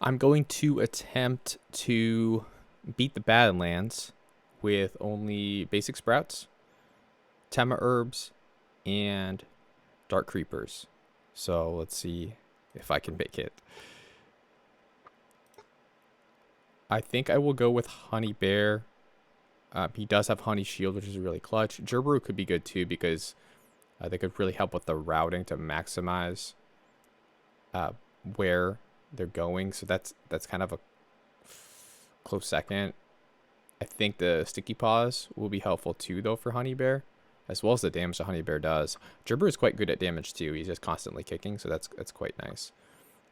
I'm going to attempt to beat the Badlands with only basic sprouts, Tema herbs, and dark creepers. So let's see if I can make it. I think I will go with Honey Bear. He does have Honey Shield, which is really clutch. Gerberu could be good too because they could really help with the routing to maximize where they're going. So that's kind of a close second. I think the Sticky Paws will be helpful too, though, for Honey Bear, as well as the damage the Honey Bear does. Gerberu is quite good at damage too. He's just constantly kicking, so that's quite nice.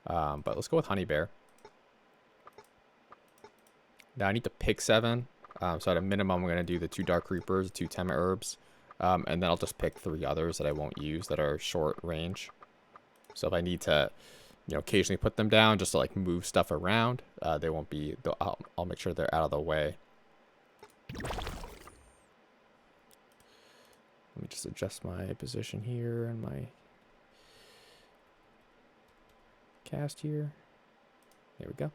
But let's go with Honey Bear. Now I need to pick 7. So at a minimum, I'm going to do the 2 Dark Reapers, 2 Tema Herbs, and then I'll just pick 3 others that I won't use that are short range. So if I need to, occasionally put them down just to like move stuff around, they won't be. I'll make sure they're out of the way. Let me just adjust my position here and my cast here. There we go.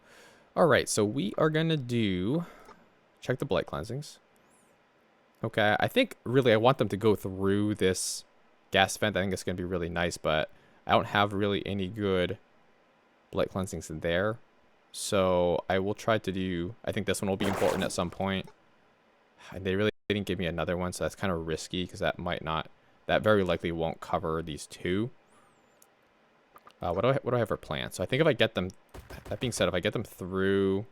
All right, so we are going to check the blight cleansings. Okay, I think really I want them to go through this gas vent. I think it's going to be really nice, but I don't have really any good blight cleansings in there. So I will try to do, I think this one will be important at some point. And they really didn't give me another one, so that's kind of risky because that very likely won't cover these 2. What do I have for plan? So I think if I get them, that being said, if I get them through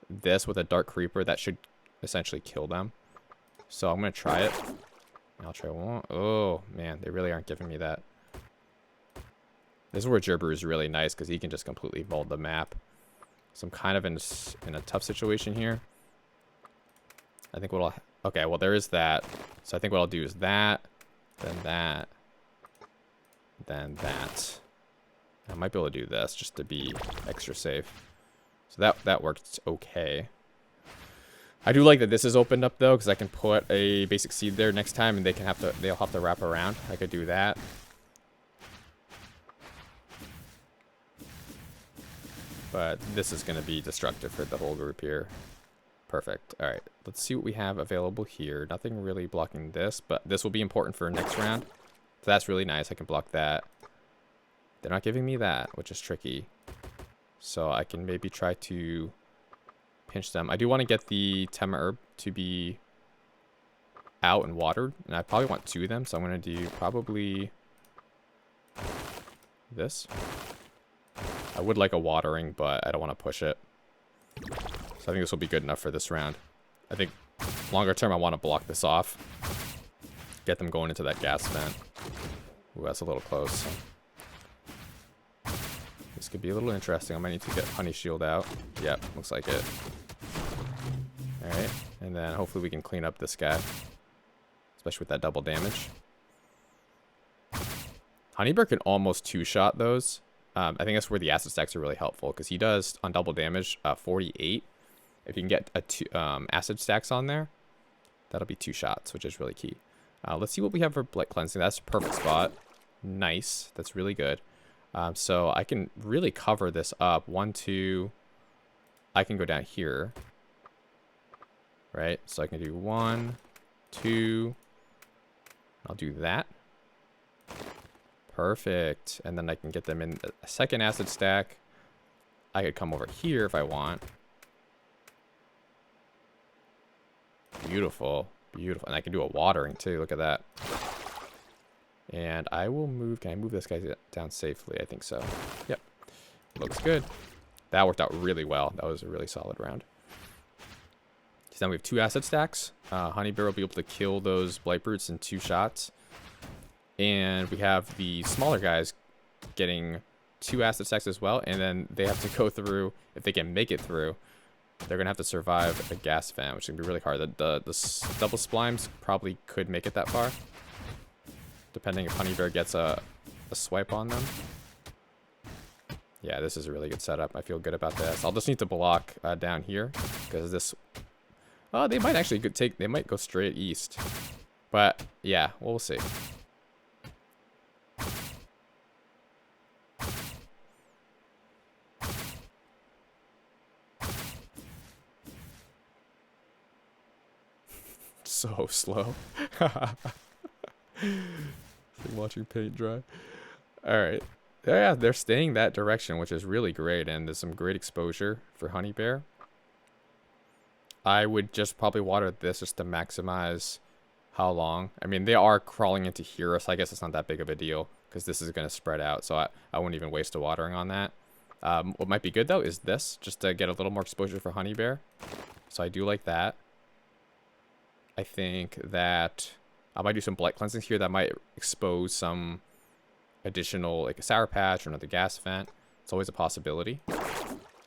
this with a Dark Creeper, that should essentially kill them. So I'm going to try it. I'll try one. Oh, man, they really aren't giving me that. This is where Gerberu is really nice because he can just completely mold the map. So I'm kind of in a tough situation here. I think okay, well, there is that. So I think what I'll do is that, then that, then that. I might be able to do this just to be extra safe. So that worked okay. I do like that this is opened up though, because I can put a basic seed there next time, and they'll have to wrap around. I could do that. But this is going to be destructive for the whole group here. Perfect. All right, let's see what we have available here. Nothing really blocking this, but this will be important for next round. So that's really nice. I can block that. They're not giving me that, which is tricky. So I can maybe try to pinch them. I do want to get the Tema Herb to be out and watered, and I probably want 2 of them, so I'm going to do probably this. I would like a watering, but I don't want to push it. So I think this will be good enough for this round. I think longer term, I want to block this off. Get them going into that gas vent. Ooh, that's a little close. This could be a little interesting. I might need to get Honey Shield out. Yep, looks like it. Alright, and then hopefully we can clean up this guy. Especially with that double damage. Honeybear can almost 2-shot those. I think that's where the acid stacks are really helpful, because he does, on double damage, 48. If you can get acid stacks on there, that'll be 2 shots, which is really key. Let's see what we have for blight cleansing. That's a perfect spot. Nice. That's really good. So I can really cover this up. 1, 2. I can go down here. Right? So I can do 1, 2. I'll do that. Perfect. And then I can get them in a second acid stack. I could come over here if I want. Beautiful. Beautiful. And I can do a watering too. Look at that. And I will move. Can I move this guy down safely? I think so. Yep. Looks good. That worked out really well. That was a really solid round. So now we have 2 acid stacks. Honeybear will be able to kill those blight brutes in 2 shots. And we have the smaller guys getting 2 acid stacks as well. And then they have to go through, if they can make it through, they're going to have to survive a gas vent, which is going to be really hard. The double splimes probably could make it that far, depending if Honeybear gets a swipe on them. Yeah, this is a really good setup. I feel good about this. I'll just need to block down here, because this... Oh, they might actually they might go straight east. But, yeah, we'll see. so slow. It's like watching paint dry. Alright. Yeah, they're staying that direction, which is really great, and there's some great exposure for honey bear. I would just probably water this just to maximize how long. I mean, they are crawling into here, so I guess it's not that big of a deal because this is going to spread out, so I wouldn't even waste a watering on that. What might be good, though, is this, just to get a little more exposure for honey bear. So I do like that. I think that I might do some blight cleansings here that might expose some additional, like a sour patch or another gas vent. It's always a possibility.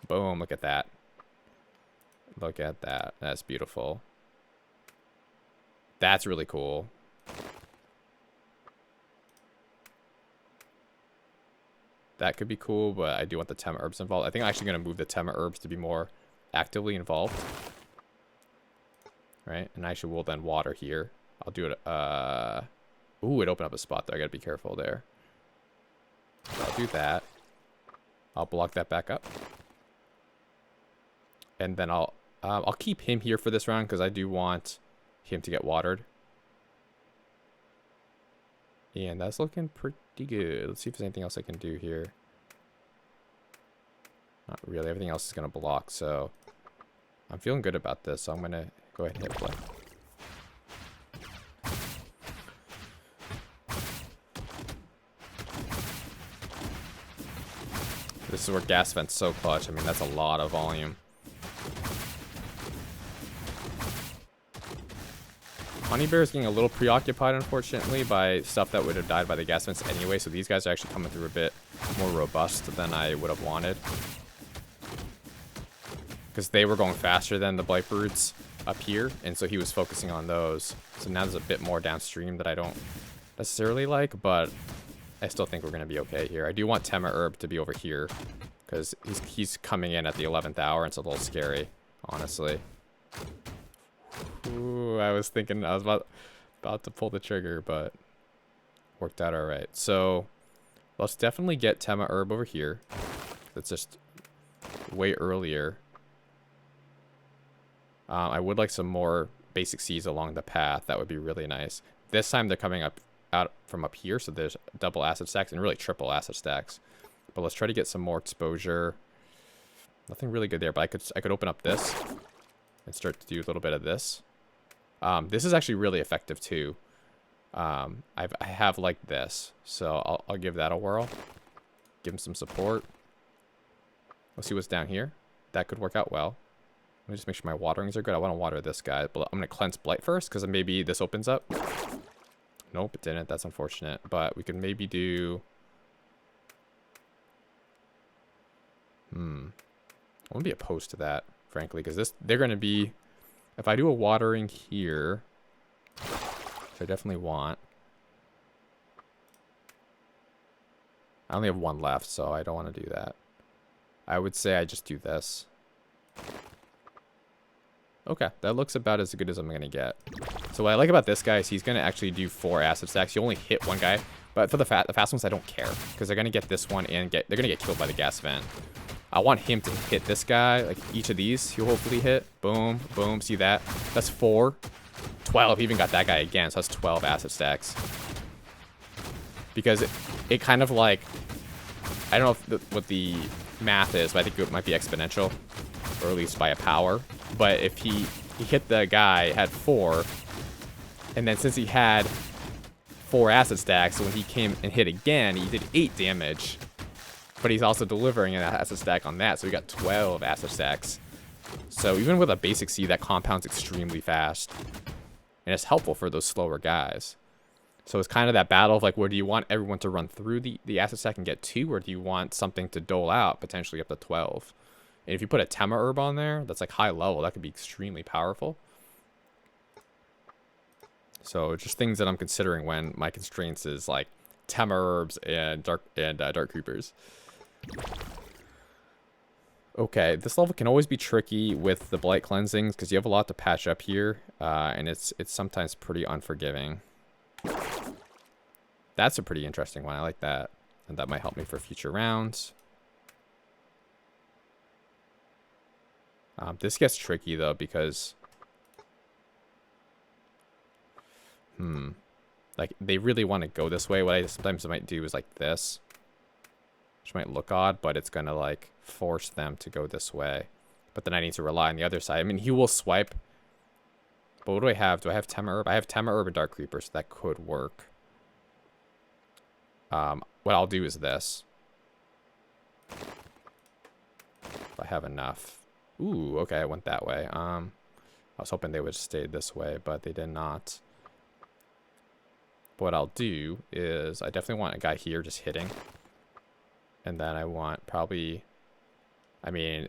Boom, look at that. Look at that. That's beautiful. That's really cool. That could be cool, but I do want the Tema herbs involved. I think I'm actually going to move the Tema herbs to be more actively involved. Right? And I actually will then water here. I'll do it. Ooh, it opened up a spot there. I got to be careful there. So I'll do that. I'll block that back up. And then I'll keep him here for this round because I do want him to get watered. And that's looking pretty good. Let's see if there's anything else I can do here. Not really. Everything else is going to block, so I'm feeling good about this. So I'm going to go ahead and hit play. This is where gas vent's so clutch. I mean, that's a lot of volume. Honey bear is getting a little preoccupied, unfortunately, by stuff that would have died by the gas vents anyway. So these guys are actually coming through a bit more robust than I would have wanted. Because they were going faster than the blight birds up here. And so he was focusing on those. So now there's a bit more downstream that I don't necessarily like. But I still think we're going to be okay here. I do want Tema herb to be over here. Because he's coming in at the 11th hour. And it's a little scary, honestly. Ooh, I was thinking I was about to pull the trigger, but worked out all right. So let's definitely get Tema herb over here. That's just way earlier. I would like some more basic seeds along the path. That would be really nice. This time they're coming out from up here, so there's double acid stacks and really triple acid stacks. But let's try to get some more exposure. Nothing really good there, but I could open up this and start to do a little bit of this. This is actually really effective too. I have like this, so I'll give that a whirl. Give him some support. Let's see what's down here. That could work out well. Let me just make sure my waterings are good. I want to water this guy, but I'm going to cleanse blight first because maybe this opens up. Nope, it didn't. That's unfortunate. But we can maybe do... I wouldn't be opposed to that, frankly, because they're going to be... If I do a watering here, which I definitely want... I only have one left, so I don't want to do that. I would say I just do this. Okay, that looks about as good as I'm going to get. So what I like about this guy is he's going to actually do 4 acid stacks. You only hit one guy, but for the fast ones, I don't care. Because they're going to get this one and they're going to get killed by the gas vent. I want him to hit this guy, like each of these he'll hopefully hit. Boom, boom, see that? That's 4. 12, he even got that guy again, so that's 12 acid stacks. Because it kind of like, I don't know what the math is, but I think it might be exponential. Or at least by a power. But if he hit the guy at 4, and then since he had 4 acid stacks, so when he came and hit again, he did 8 damage. But he's also delivering an acid stack on that, so we got 12 acid stacks. So even with a basic C, that compounds extremely fast. And it's helpful for those slower guys. So it's kind of that battle of like, where do you want everyone to run through the acid stack and get 2, or do you want something to dole out, potentially up to 12? And if you put a Tema herb on there, that's like high level, that could be extremely powerful. So just things that I'm considering when my constraints is like Tema herbs and dark creepers. Okay, this level can always be tricky with the blight cleansings because you have a lot to patch up here, and it's sometimes pretty unforgiving. That's a pretty interesting one. I like that, and that might help me for future rounds. This gets tricky though because Like, they really want to go this way. What I sometimes might do is like this. Which might look odd, but it's going to, like, force them to go this way. But then I need to rely on the other side. I mean, he will swipe. But what do I have? Do I have Tema Herb? I have Tema Herb and Dark Creeper, so that could work. What I'll do is this. If I have enough. Ooh, okay, I went that way. I was hoping they would stay this way, but they did not. But what I'll do is I definitely want a guy here just hitting. And then I want probably, I mean,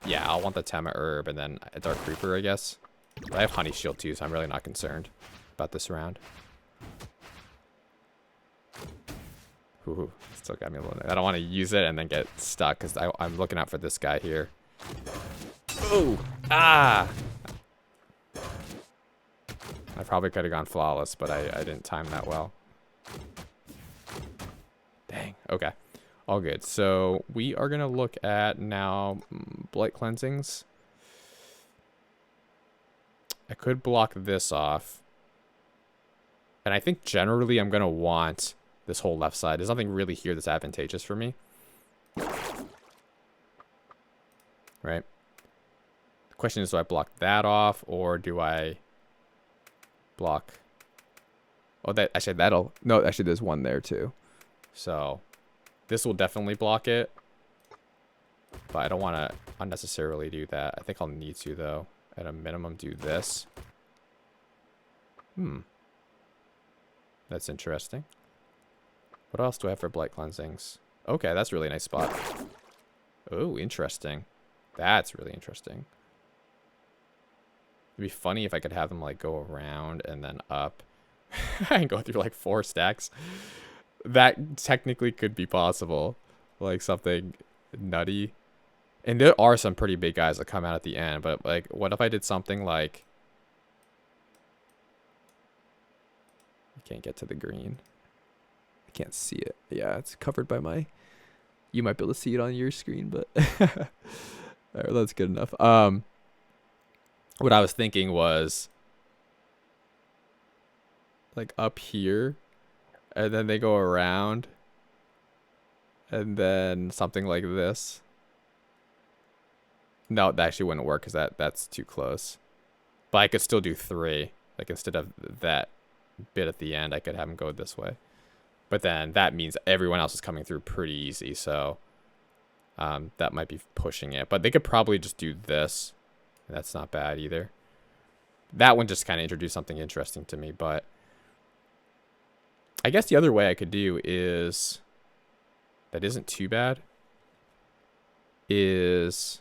yeah, I'll want the Tema Herb and then a Dark Creeper, I guess. But I have Honey Shield too, so I'm really not concerned about this round. Ooh, still got me a little. I don't want to use it and then get stuck because I'm looking out for this guy here. Oh, ah! I probably could have gone flawless, but I didn't time that well. Dang. Okay. All good. So we are going to look at now Blight Cleansings. I could block this off. And I think generally I'm going to want this whole left side. There's nothing really here that's advantageous for me. Right? The question is, do I block that off or do I block? Oh, that actually that'll no, actually there's one there too. So this will definitely block it. But I don't want to unnecessarily do that. I think I'll need to though. At a minimum do this. That's interesting. What else do I have for Blight Cleansings? Okay, that's a really nice spot. Oh, interesting. That's really interesting. It'd be funny if I could have them like go around and then up. And go through like 4 stacks. That technically could be possible. Like something nutty. And there are some pretty big guys that come out at the end. But like, what if I did something like... I can't get to the green. I can't see it. Yeah, it's covered by my... You might be able to see it on your screen, but... Alright, that's good enough. What I was thinking was... like up here. And then they go around. And then something like this. No, that actually wouldn't work because that's too close. But I could still do 3. Like instead of that bit at the end, I could have them go this way. But then that means everyone else is coming through pretty easy. So that might be pushing it. But they could probably just do this. That's not bad either. That one just kind of introduced something interesting to me. But I guess the other way I could do is... that isn't too bad. Is...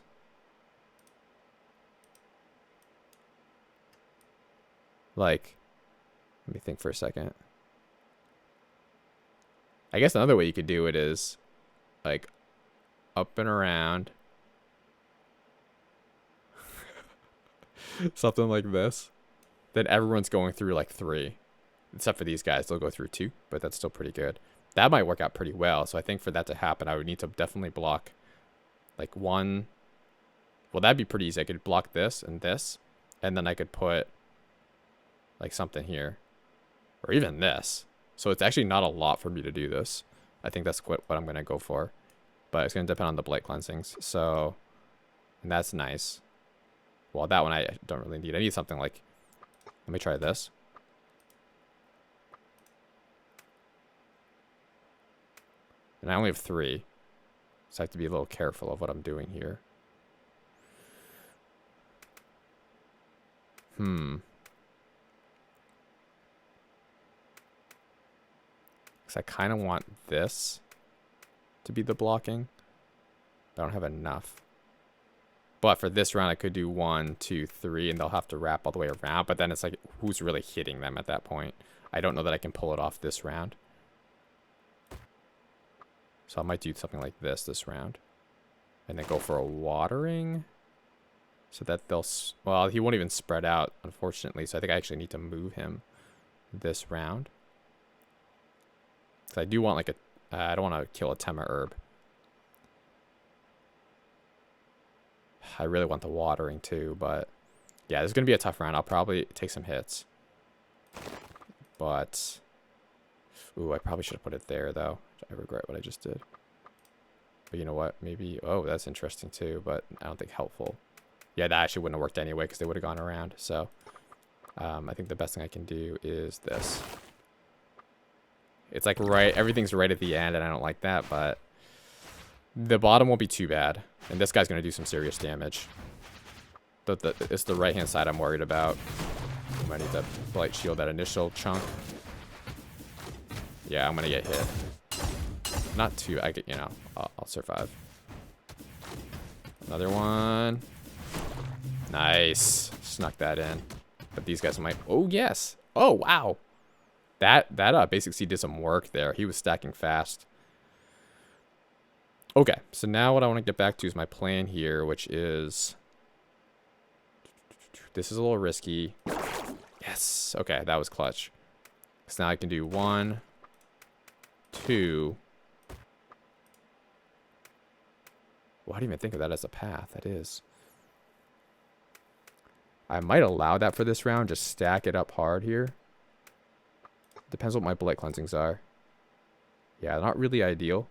like, let me think for a second. I guess another way you could do it is like up and around. Something like this. Then everyone's going through like 3. Except for these guys, they'll go through 2, but that's still pretty good. That might work out pretty well. So I think for that to happen, I would need to definitely block like 1. Well, that'd be pretty easy. I could block this and this, and then I could put like something here, or even this. So it's actually not a lot for me to do this. I think that's what I'm going to go for. But it's going to depend on the Blight Cleansings. So, and that's nice. Well, that one I don't really need. I need something like, let me try this. And I only have 3. So I have to be a little careful of what I'm doing here. I kind of want this to be the blocking. I don't have enough. But for this round, I could do 1, 2, 3, and they'll have to wrap all the way around. But then it's like, who's really hitting them at that point? I don't know that I can pull it off this round. So I might do something like this round. And then go for a watering. So that they'll... well, he won't even spread out, unfortunately. So I think I actually need to move him this round. I do want like a... I don't want to kill a Tema Herb. I really want the watering too, but... yeah, this is going to be a tough round. I'll probably take some hits. But, ooh, I probably should have put it there, though. I regret what I just did. But you know what? Maybe, oh, that's interesting, too. But I don't think helpful. Yeah, that actually wouldn't have worked anyway because they would have gone around. So, I think the best thing I can do is this. It's like right, everything's right at the end, and I don't like that, but the bottom won't be too bad. And this guy's going to do some serious damage. It's the right-hand side I'm worried about. I might need to blight shield that initial chunk. Yeah, I'm going to get hit. Not too, you know, I'll survive. Another one. Nice. Snuck that in. But these guys might, oh, yes. Oh, wow. That Basic Seed did some work there. He was stacking fast. Okay, so now what I want to get back to is my plan here, which is... This is a little risky. Yes. Okay, that was clutch. So now I can do 1, 2. Well, I didn't even think of that as a path. That is. I might allow that for this round. Just stack it up hard here. Depends what my blight cleansings are. Yeah, not really ideal.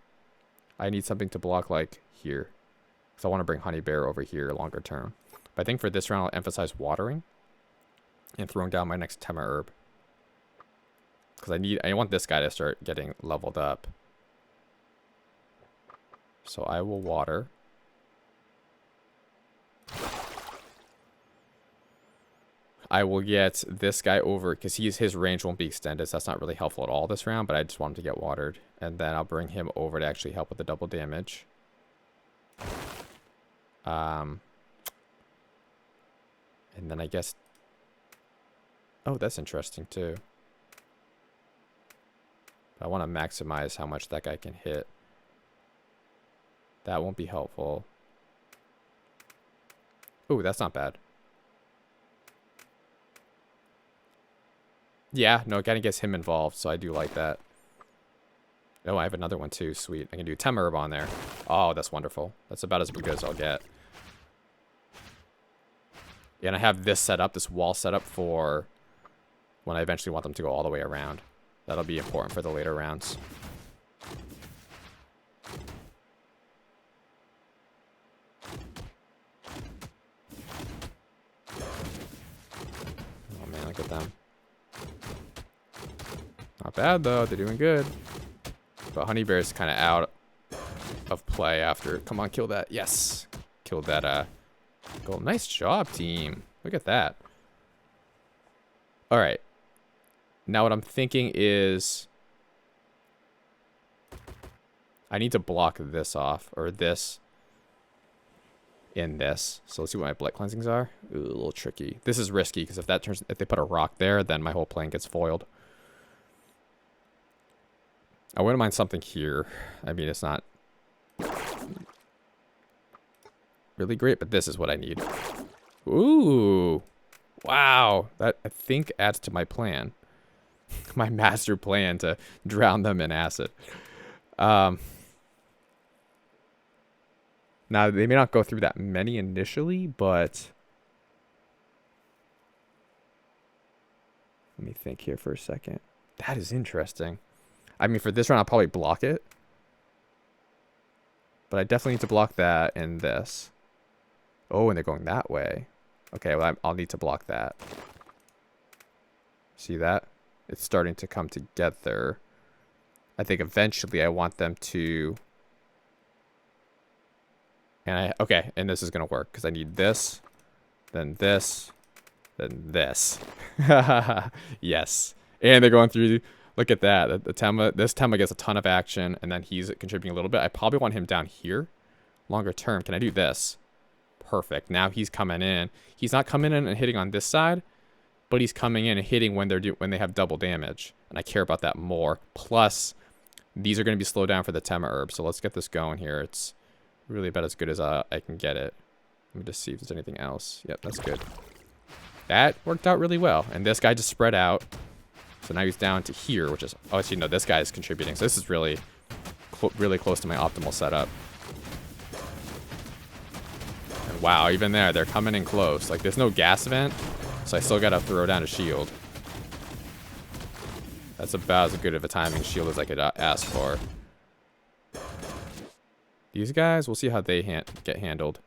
I need something to block like here. Because I want to bring Honey Bear over here longer term. But I think for this round, I'll emphasize watering. And throwing down my next Tema herb. Because I want this guy to start getting leveled up. So I will water. I will get this guy over because his range won't be extended, so that's not really helpful at all this round, but I just want him to get watered. And then I'll bring him over to actually help with the double damage. And then I guess... Oh, that's interesting too. I want to maximize how much that guy can hit. That won't be helpful. Oh, that's not bad. Yeah, no, it kind of gets him involved, so I do like that. Oh, I have another one too. Sweet. I can do Tema herb on there. Oh, that's wonderful. That's about as good as I'll get. Yeah, and I have this set up, this wall set up for when I eventually want them to go all the way around. That'll be important for the later rounds. Oh man, look at them. Not bad though, they're doing good. But Honey Bear's kind of out of play after. Come on, kill that. Yes. Killed that goal. Nice job, team. Look at that. All right. Now what I'm thinking is I need to block this off, or this in this. So let's see what my blight cleansings are. Ooh, a little tricky. This is risky because if they put a rock there, then my whole plan gets foiled. I wouldn't mind something here. I mean, it's not really great, but this is what I need. Ooh. Wow. That, I think, adds to my plan. My master plan to drown them in acid. Now, they may not go through that many initially, but... Let me think here for a second. That is interesting. I mean, for this round, I'll probably block it. But I definitely need to block that and this. Oh, and they're going that way. Okay, well, I'll need to block that. See that? It's starting to come together. I think eventually I want them to... Okay, and this is going to work because I need this, then this, then this. Yes. And they're going through... Look at that. This Tema gets a ton of action, and then he's contributing a little bit. I probably want him down here. Longer term. Can I do this? Perfect. Now he's coming in. He's not coming in and hitting on this side, but he's coming in and hitting when they have double damage. And I care about that more. Plus, these are going to be slowed down for the Tema herb. So let's get this going here. It's really about as good as I can get it. Let me just see if there's anything else. Yep, that's good. That worked out really well. And this guy just spread out. So now he's down to here, which is... Oh, actually, no, this guy is contributing. So this is really, really close to my optimal setup. And wow, even there, they're coming in close. Like, there's no gas vent, so I still got to throw down a shield. That's about as good of a timing shield as I could ask for. These guys, we'll see how they get handled.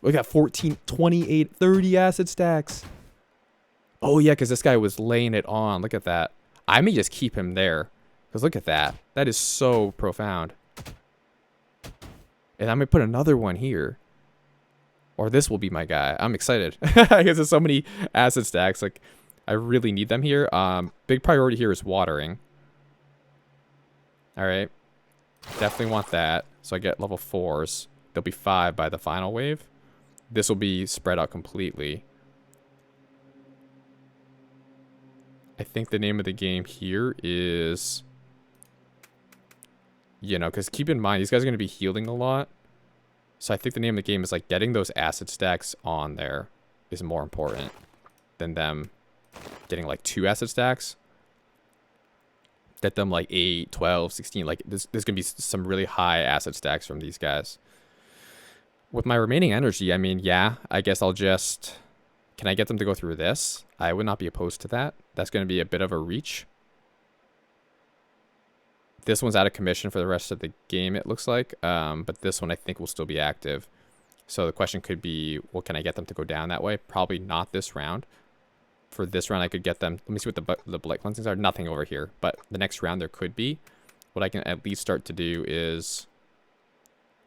We got 14, 28, 30 acid stacks. Oh, yeah, because this guy was laying it on. Look at that. I may just keep him there. Because look at that. That is so profound. And I may put another one here. Or this will be my guy. I'm excited. Because there's so many acid stacks. Like, I really need them here. Big priority here is watering. Alright. Definitely want that. So I get level 4s. There'll be 5 by the final wave. This will be spread out completely. I think the name of the game here is... You know, because keep in mind, these guys are going to be healing a lot. So I think the name of the game is like getting those acid stacks on there is more important than them getting like 2 acid stacks. Get them like 8, 12, 16. Like there's going to be some really high acid stacks from these guys. With my remaining energy, I mean, yeah, I guess I'll just... Can I get them to go through this? I would not be opposed to that. That's going to be a bit of a reach. This one's out of commission for the rest of the game, it looks like. But this one I think will still be active. So the question could be, well, can I get them to go down that way? Probably not this round. For this round, I could get them... Let me see what the blight cleansings are. Nothing over here. But the next round, there could be. What I can at least start to do is,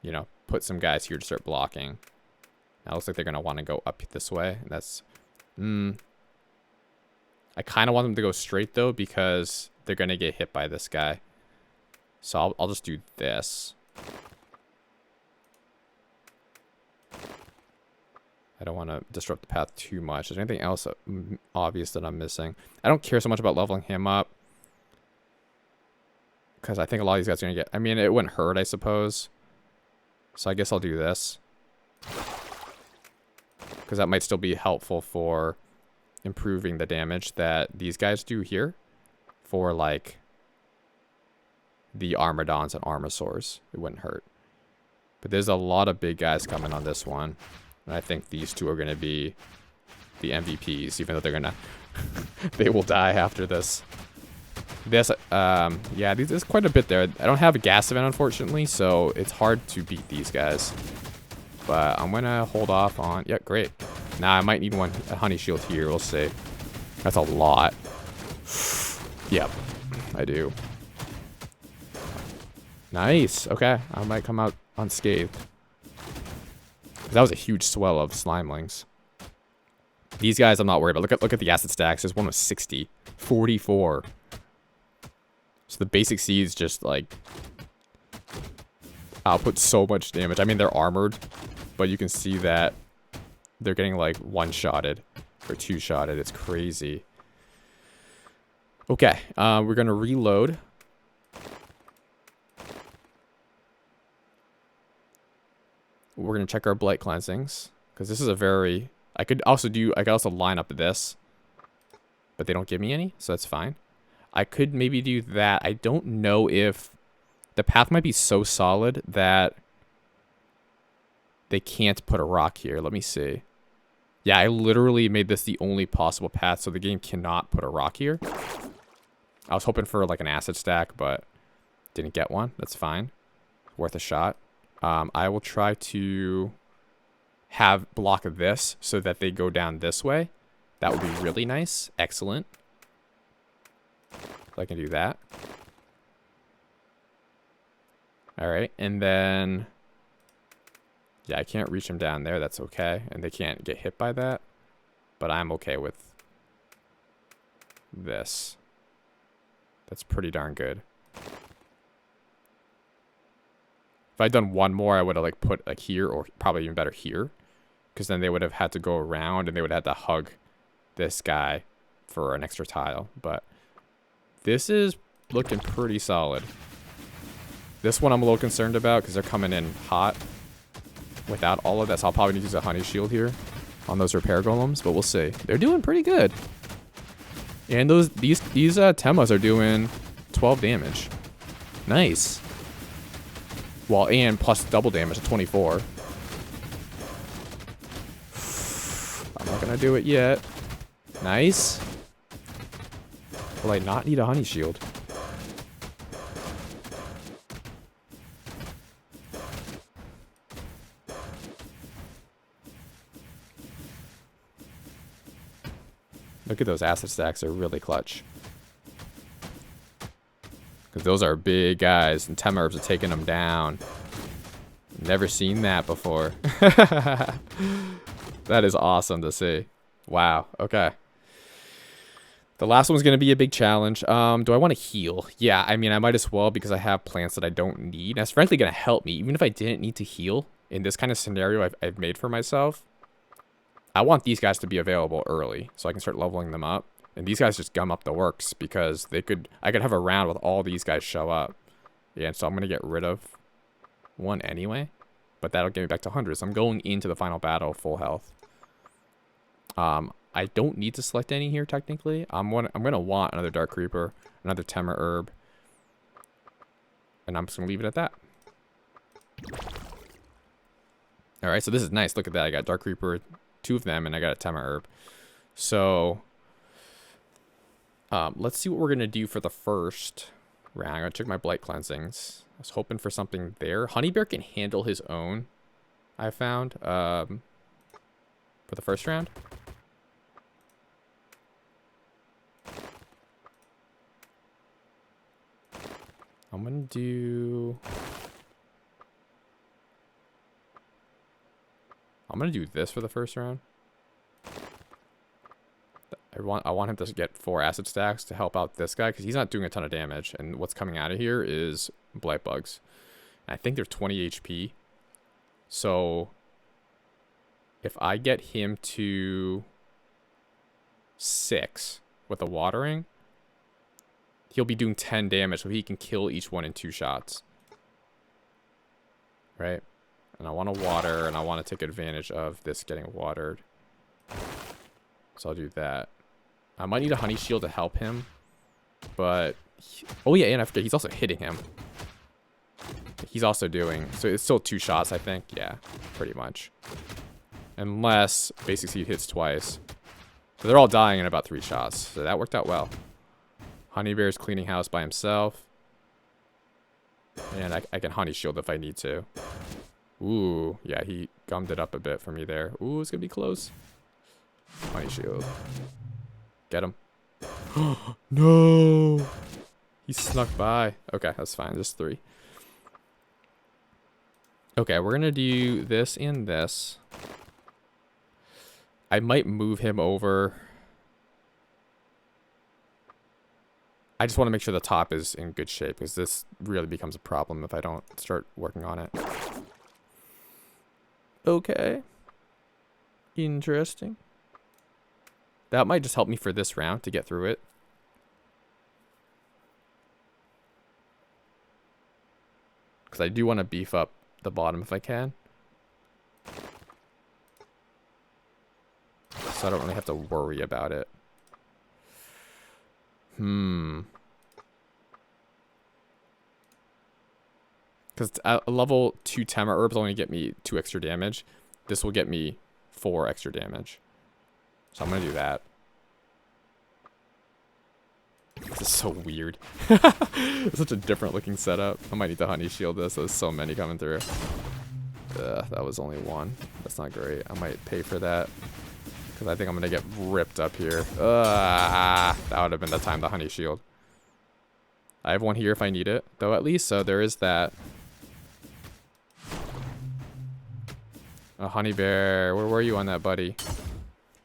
you know, put some guys here to start blocking. Now it looks like they're going to want to go up this way. And that's... I kind of want them to go straight, though, because they're going to get hit by this guy. So I'll just do this. I don't want to disrupt the path too much. Is there anything else obvious that I'm missing? I don't care so much about leveling him up. Because I think a lot of these guys are going to get... I mean, it wouldn't hurt, I suppose. So I guess I'll do this. Because that might still be helpful for improving the damage that these guys do here. For, like... the Armadons and Armasaurs. It wouldn't hurt. But there's a lot of big guys coming on this one. And I think these two are going to be the MVPs, even though they're going to... they will die after this. This, yeah, there's quite a bit there. I don't have a gas event, unfortunately, so it's hard to beat these guys. But I'm going to hold off on... Yeah, great. Now I might need a honey shield here. We'll see. That's a lot. Yep, I do. Nice. Okay. I might come out unscathed. That was a huge swell of slimelings. These guys I'm not worried about. Look at the acid stacks. This one was 60. 44. So the basic seeds just like output so much damage. I mean, they're armored, but you can see that they're getting like one-shotted or two-shotted. It's crazy. Okay. We're going to reload. We're going to check our blight cleansings. Because this is a very... I could also line up this. But they don't give me any, so that's fine. I could maybe do that. I don't know if... The path might be so solid that... they can't put a rock here. Let me see. Yeah, I literally made this the only possible path, so the game cannot put a rock here. I was hoping for like an acid stack, but didn't get one. That's fine. Worth a shot. I will try to block this so that they go down this way. That would be really nice. Excellent. So I can do that. All right, and then... yeah, I can't reach them down there. That's okay. And they can't get hit by that. But I'm okay with this. That's pretty darn good. If I'd done one more, I would have like put like here, or probably even better here. Because then they would have had to go around and they would have had to hug this guy for an extra tile. But this is looking pretty solid. This one I'm a little concerned about because they're coming in hot without all of that. So I'll probably need to use a honey shield here on those repair golems, but we'll see. They're doing pretty good. And these Temas are doing 12 damage. Nice. Well, and plus double damage at 24. I'm not gonna do it yet. Nice. Will I not need a honey shield? Look at those acid stacks. They're really clutch. Because those are big guys, and Tema herbs are taking them down. Never seen that before. That is awesome to see. Wow. Okay. The last one's going to be a big challenge. Do I want to heal? Yeah, I mean, I might as well because I have plants that I don't need. That's frankly going to help me. Even if I didn't need to heal in this kind of scenario I've made for myself, I want these guys to be available early so I can start leveling them up. And these guys just gum up the works because I could have a round with all these guys show up. Yeah, so I'm going to get rid of one anyway. But that'll get me back to 100. So I'm going into the final battle full health. I don't need to select any here technically. I'm gonna want another Dark Creeper, another Tema herb, and I'm just gonna leave it at that. All right, so this is nice. Look at that. I got Dark Creeper, 2 of them, and I got a Tema herb. So let's see what we're gonna do for the first round. I'm gonna check my blight cleansings. I was hoping for something there. Honey Bear can handle his own, I found, for the first round. I'm gonna do this for the first round. I want him to get 4 acid stacks to help out this guy because he's not doing a ton of damage, and what's coming out of here is blight bugs. And I think they're 20 HP. So if I get him to 6 with the watering, he'll be doing 10 damage, so he can kill each one in 2 shots. Right? And I want to water, and I want to take advantage of this getting watered. So I'll do that. I might need a honey shield to help him. But... oh yeah, and I forget, he's also hitting him. He's also doing... so it's still 2 shots, I think. Yeah, pretty much. Unless Basic Seed hits twice. So they're all dying in about 3 shots. So that worked out well. Honey Bear's cleaning house by himself. And I can honey shield if I need to. Ooh, yeah, he gummed it up a bit for me there. Ooh, it's gonna be close. Honey shield. Get him. No! He snuck by. Okay, that's fine. Just 3. Okay, we're gonna do this and this. I might move him over. I just want to make sure the top is in good shape because this really becomes a problem if I don't start working on it. Okay. Interesting. That might just help me for this round to get through it. Because I do want to beef up the bottom if I can. So I don't really have to worry about it. Because a level 2 Tema herbs only get me 2 extra damage. This will get me 4 extra damage. So I'm going to do that. This is so weird. It's such a different looking setup. I might need to honey shield this. There's so many coming through. That was only 1. That's not great. I might pay for that. Because I think I'm going to get ripped up here. That would have been the time to honey shield. I have 1 here if I need it, though, at least. So there is that. A honey bear. Where were you on that, buddy?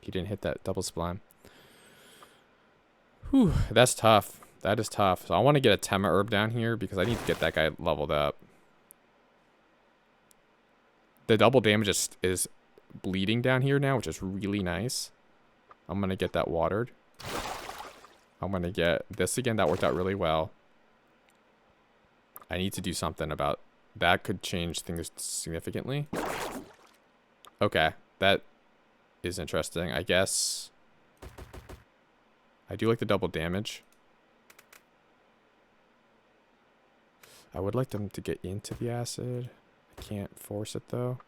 He didn't hit that double spline. Whew, that's tough. That is tough. So I want to get a Tema herb down here because I need to get that guy leveled up. The double damage is bleeding down here now, which is really nice. I'm going to get that watered. I'm going to get this again. That worked out really well. I need to do something about that. Could change things significantly. Okay, that is interesting. I guess I do like the double damage. I would like them to get into the acid. I can't force it though.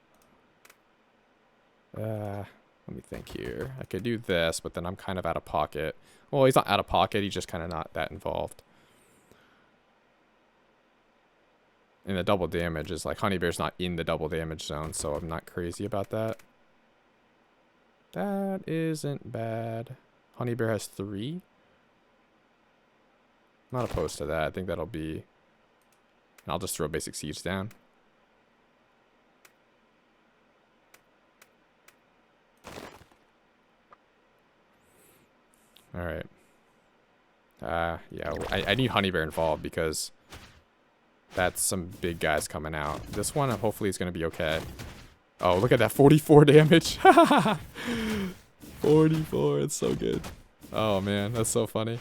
Let me think here. I could do this, but then I'm kind of out of pocket. Well, he's not out of pocket. He's just kind of not that involved. And the double damage is like Honey Bear's not in the double damage zone, so I'm not crazy about that. That isn't bad. Honey Bear has 3. Not opposed to that. I think that'll be... And I'll just throw basic siege down. Alright. Yeah, I need Honey Bear involved because that's some big guys coming out. This one hopefully is going to be okay. Oh, look at that 44 damage. 44, it's so good. Oh man, that's so funny.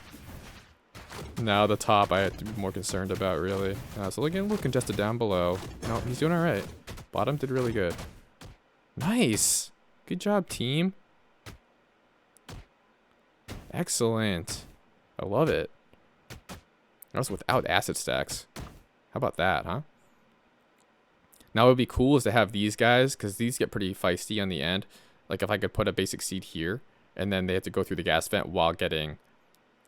Now the top I have to be more concerned about, really. So looking a little congested down below. No, he's doing all right. Bottom did really good. Nice. Good job, team. Excellent. I love it. That was without acid stacks. How about that, huh? Now what would be cool is to have these guys, because these get pretty feisty on the end. Like if I could put a basic seed here, and then they have to go through the gas vent while getting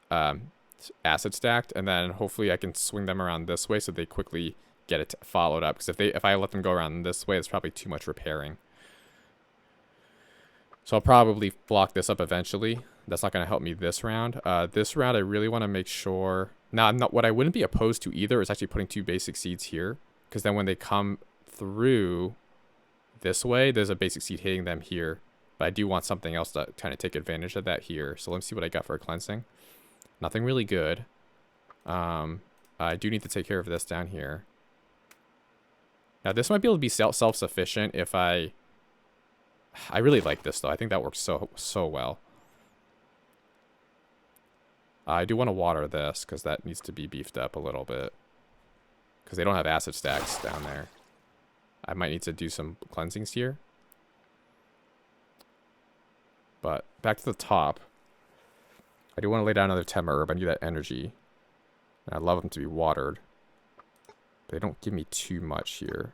acid stacked, and then hopefully I can swing them around this way so they quickly get it followed up. Because if I let them go around this way, it's probably too much repairing. So I'll probably block this up eventually. That's not going to help me this round. This round I really want to make sure... Now, what I wouldn't be opposed to either is actually putting 2 basic seeds here. Because then when they come through this way, there's a basic seed hitting them here. But I do want something else to kind of take advantage of that here. So let me see what I got for a cleansing. Nothing really good. I do need to take care of this down here. Now this might be able to be self-sufficient if I really like this though. I think that works so well. I do want to water this because that needs to be beefed up a little bit. Because they don't have acid stacks down there. I might need to do some cleansings here. But back to the top. I do want to lay down another Tema herb. I need that energy. And I love them to be watered. But they don't give me too much here.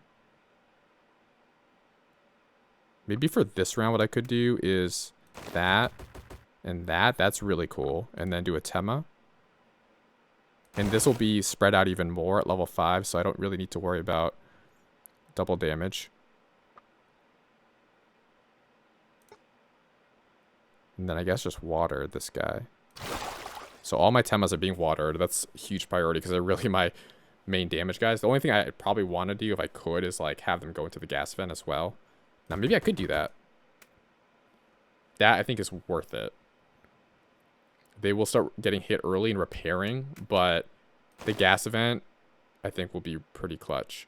Maybe for this round what I could do is that and that. That's really cool. And then do a Tema. And this will be spread out even more at level 5, so I don't really need to worry about double damage. And then I guess just water this guy. So all my Temas are being watered. That's a huge priority because they're really my main damage guys. The only thing I probably want to do if I could is like have them go into the gas vent as well. Now maybe I could do that. That I think is worth it. They will start getting hit early and repairing, but the gas event I think will be pretty clutch.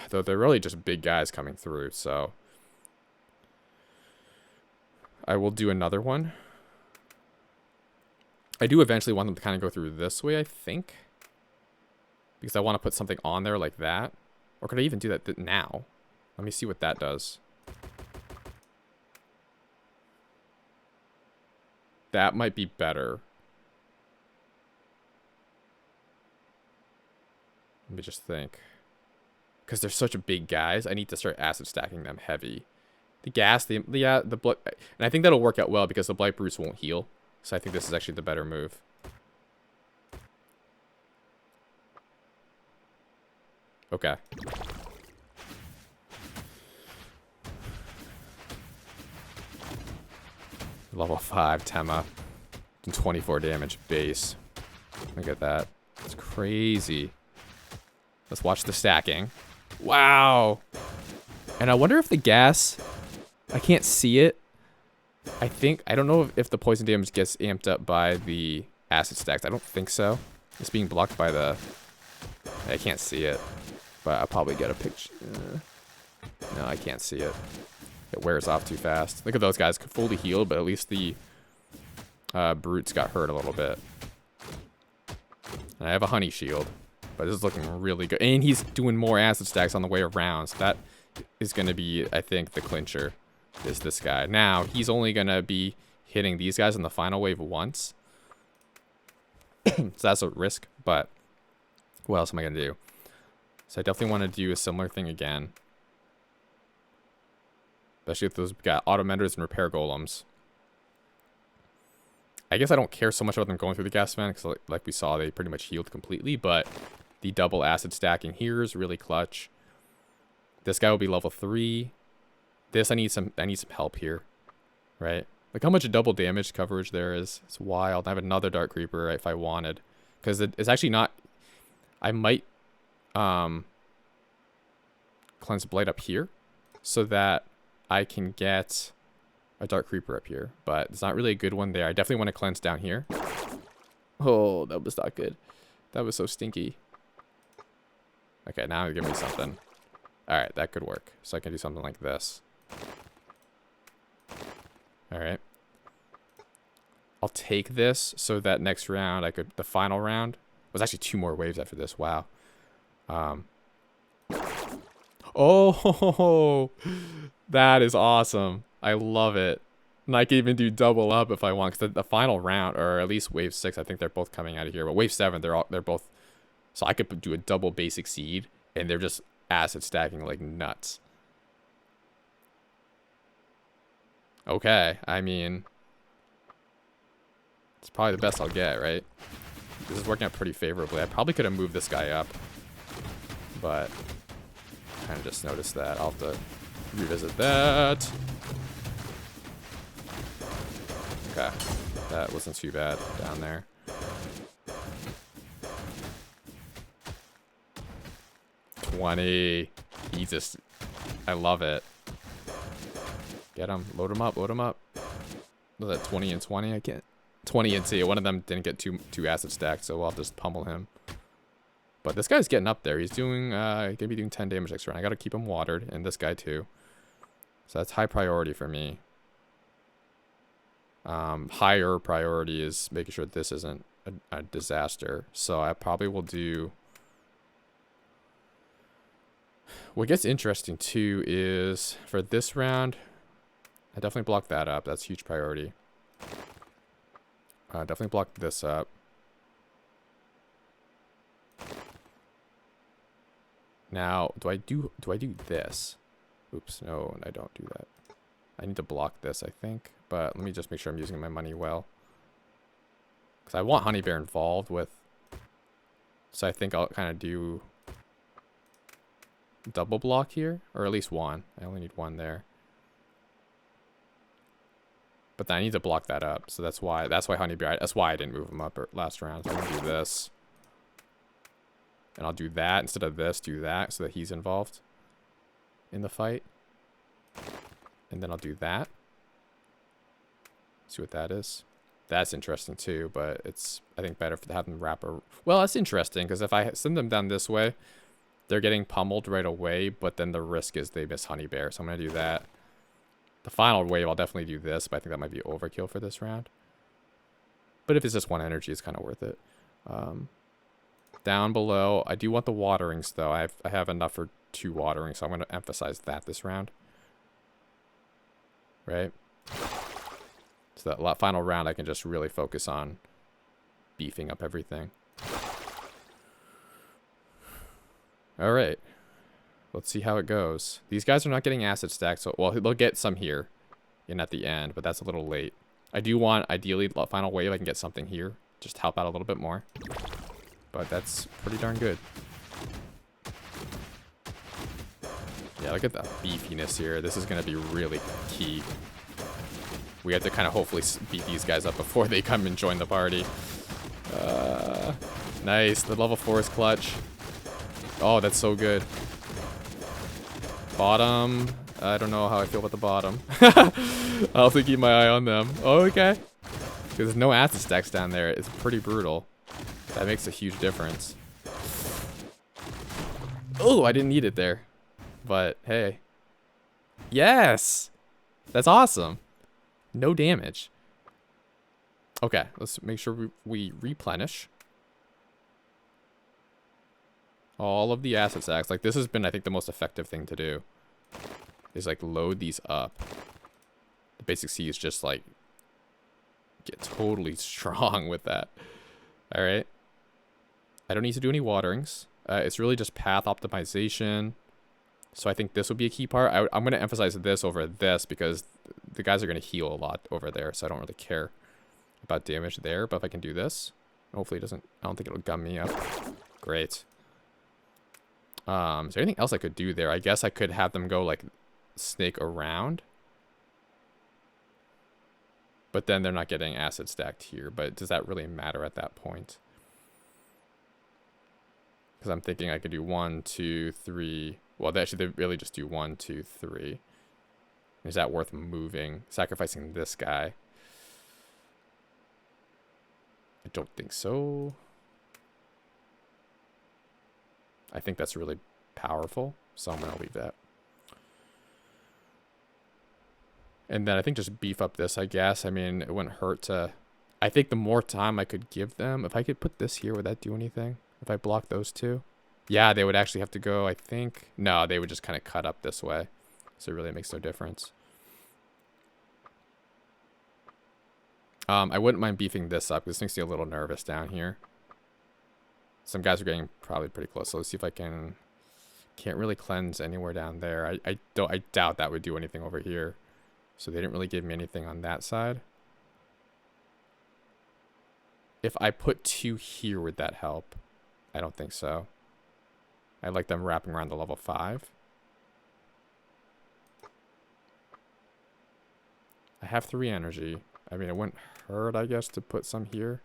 Though they're really just big guys coming through, so I will do another one. I do eventually want them to kind of go through this way, I think. Because I want to put something on there like that. Or could I even do that now? Let me see what that does. That might be better. Let me just think. Because they're such big guys, I need to start acid stacking them heavy. The gas, the blood, and I think that'll work out well because the Blight Brutes won't heal. So I think this is actually the better move. Okay. Level 5 Tema. And 24 damage base. Look at that. It's crazy. Let's watch the stacking. Wow. And I wonder if the gas... I can't see it. I don't know if the poison damage gets amped up by the acid stacks. I don't think so. It's being blocked by the... I can't see it. But I'll probably get a picture. No, I can't see it. It wears off too fast. Look at those guys fully healed, but at least the brutes got hurt a little bit. And I have a honey shield. But this is looking really good. And he's doing more acid stacks on the way around. So that is going to be, I think, the clincher. Is this guy. Now, he's only going to be hitting these guys in the final wave once. So that's a risk, but what else am I going to do? So I definitely want to do a similar thing again. Especially if those got auto menders and repair golems. I guess I don't care so much about them going through the gas fan, because like we saw, they pretty much healed completely, but the double acid stacking here is really clutch. This guy will be level 3. This, I need some help here, right? Like how much double damage coverage there is. It's wild. I have another Dark Creeper if I wanted, because it's actually not. I might cleanse Blight up here so that I can get a Dark Creeper up here, but it's not really a good one there. I definitely want to cleanse down here. Oh, that was not good. That was so stinky. Okay, now give me something. All right, that could work. So I can do something like this. All right. I'll take this so that next round the final round was actually 2 more waves after this. Wow. Oh, that is awesome. I love it. And I can even do double up if I want, because the final round, or at least wave 6, I think they're both coming out of here. But wave 7, they're both. So I could do a double basic seed, and they're just acid stacking like nuts. Okay, I mean, it's probably the best I'll get, right? This is working out pretty favorably. I probably could have moved this guy up, but I kind of just noticed that. I'll have to revisit that. Okay, that wasn't too bad down there. Jesus, I love it. Get him, load him up, load him up. Was that 20 and 20? I can't. 20 and 2. One of them didn't get two acid stacks, so I'll just pummel him. But this guy's getting up there. He's doing, gonna be doing 10 damage next round. I gotta keep him watered, and this guy too. So that's high priority for me. Higher priority is making sure this isn't a disaster. So I probably will do. What gets interesting too is for this round, I definitely block that up. That's huge priority. Definitely block this up. Now, do I do this? Oops, no, I don't do that. I need to block this, I think. But let me just make sure I'm using my money well. Because I want Honey Bear involved with. So I think I'll kind of do double block here, or at least one. I only need one there. But then I need to block that up, so that's why Honey Bear. That's why I didn't move him up last round. So I'm gonna do this, and I'll do that instead of this. Do that so that he's involved in the fight, and then I'll do that. See what that is. That's interesting too, but it's I think better to have them wrap a. Well, that's interesting because if I send them down this way, they're getting pummeled right away. But then the risk is they miss Honey Bear, so I'm gonna do that. The final wave, I'll definitely do this, but I think that might be overkill for this round. But if it's just one energy, it's kind of worth it. Down below, I do want the waterings, though. I have enough for 2 waterings, so I'm going to emphasize that this round. Right? So that final round, I can just really focus on beefing up everything. All right. Let's see how it goes. These guys are not getting acid stacks, so well, they'll get some here and at the end, but that's a little late. I do want, ideally, the final wave, I can get something here. Just help out a little bit more. But that's pretty darn good. Yeah, look at the beefiness here. This is going to be really key. We have to kind of hopefully beat these guys up before they come and join the party. Nice. The level 4 is clutch. Oh, that's so good. Bottom. I don't know how I feel about the bottom. I'll have to keep my eye on them. Oh, okay. There's no acid stacks down there. It's pretty brutal. That makes a huge difference. Oh, I didn't need it there. But, hey. Yes! That's awesome. No damage. Okay, let's make sure we replenish all of the acid stacks. Like, this has been, I think, the most effective thing to do. Is, like, load these up. The basic C is just, like, get totally strong with that. Alright. I don't need to do any waterings. It's really just path optimization. So I think this would be a key part. I'm going to emphasize this over this because the guys are going to heal a lot over there. So I don't really care about damage there. But if I can do this, hopefully it doesn't, I don't think it'll gum me up. Great. Is there anything else I could do there? I guess I could have them go like snake around. But then they're not getting acid stacked here. But does that really matter at that point? Because I'm thinking I could do 1, 2, 3. Well, they really just do 1, 2, 3. Is that worth moving? Sacrificing this guy? I don't think so. I think that's really powerful. So I'm going to leave that. And then I think just beef up this, I guess. I mean, it wouldn't hurt to... I think the more time I could give them... If I could put this here, would that do anything? If I block those two? Yeah, they would actually have to go, I think. No, they would just kind of cut up this way. So it really makes no difference. I wouldn't mind beefing this up because this makes me a little nervous down here. Some guys are getting probably pretty close. So let's see if I can... Can't really cleanse anywhere down there. I doubt that would do anything over here. So they didn't really give me anything on that side. If I put 2 here, would that help? I don't think so. I like them wrapping around the level 5. I have 3 energy. I mean, it wouldn't hurt, I guess, to put some here.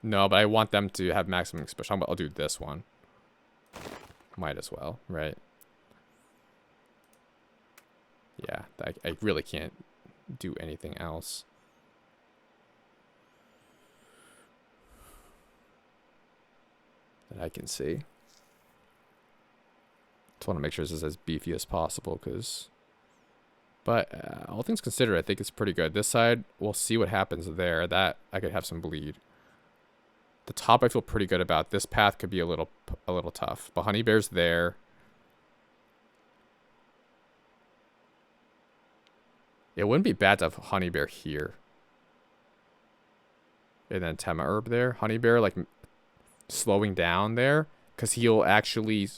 No, but I want them to have maximum expression. I'll do this one. Might as well, right? Yeah, I really can't do anything else. That I can see. Just want to make sure this is as beefy as possible, because... But all things considered, I think it's pretty good. This side, we'll see what happens there. That, I could have some bleed. The top, I feel pretty good about. This path could be a little tough. But Honey Bear's there. It wouldn't be bad to have Honey Bear here. And then Tema Herb there. Honey Bear, like, slowing down there. Because he'll actually...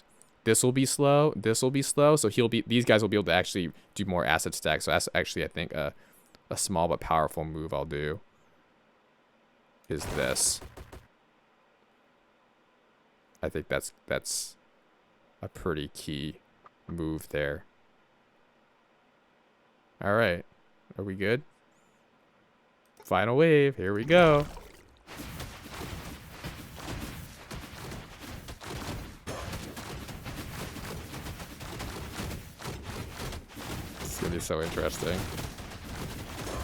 This will be slow. This will be slow. So these guys will be able to actually do more acid stacks. So that's actually, I think, a small but powerful move I'll do. Is this. I think that's a pretty key move there. All right. Are we good? Final wave. Here we go. It's gonna be so interesting.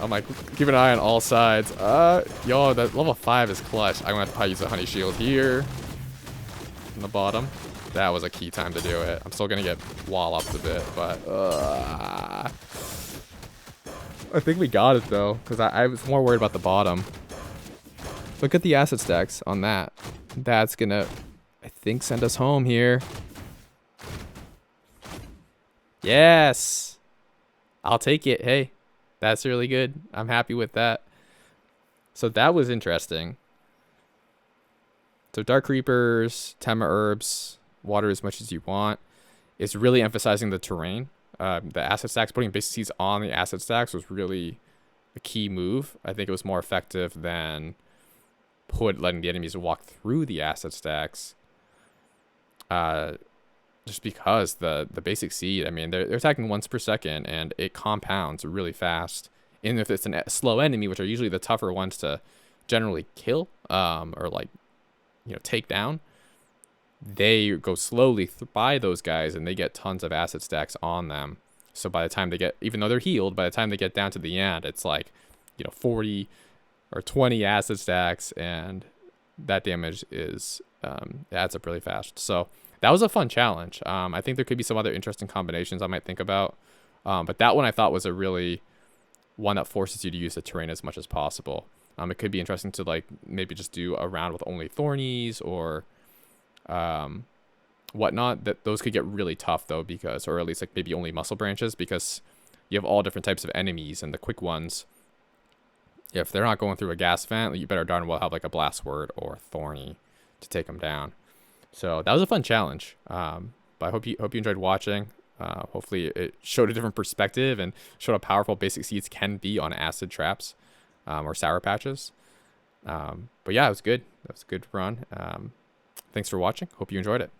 I'm like, keep an eye on all sides. Yo, that level 5 is clutch. I'm gonna have to probably use a honey shield here. On the bottom. That was a key time to do it. I'm still gonna get walloped a bit, but I think we got it though, because I was more worried about the bottom. Look at the acid stacks on that. That's gonna, I think, send us home here. Yes! I'll take it. Hey, that's really good. I'm happy with that. So that was interesting. So Dark Creepers, Tema Herbs, water as much as you want. It's really emphasizing the terrain. The acid stacks, putting basic seeds on the acid stacks was really a key move. I think it was more effective than letting the enemies walk through the acid stacks. Just because the basic seed, I mean, they're attacking once per second, and it compounds really fast. And if it's a slow enemy, which are usually the tougher ones to generally kill, or like, take down, they go slowly by those guys, and they get tons of acid stacks on them. So by the time they get, even though they're healed, by the time they get down to the end, it's like, 40 or 20 acid stacks, and that damage is adds up really fast. So that was a fun challenge. I think there could be some other interesting combinations I might think about, but that one I thought was a really one that forces you to use the terrain as much as possible. It could be interesting to like maybe just do a round with only thornies or whatnot. That those could get really tough though, because, or at least like maybe only muscle branches, because you have all different types of enemies, and the quick ones, if they're not going through a gas vent, you better darn well have like a blast word or thorny to take them down. So that was a fun challenge. But I hope you enjoyed watching. Hopefully it showed a different perspective and showed how powerful basic seeds can be on acid traps or sour patches. But yeah, it was good. That was a good run. Thanks for watching. Hope you enjoyed it.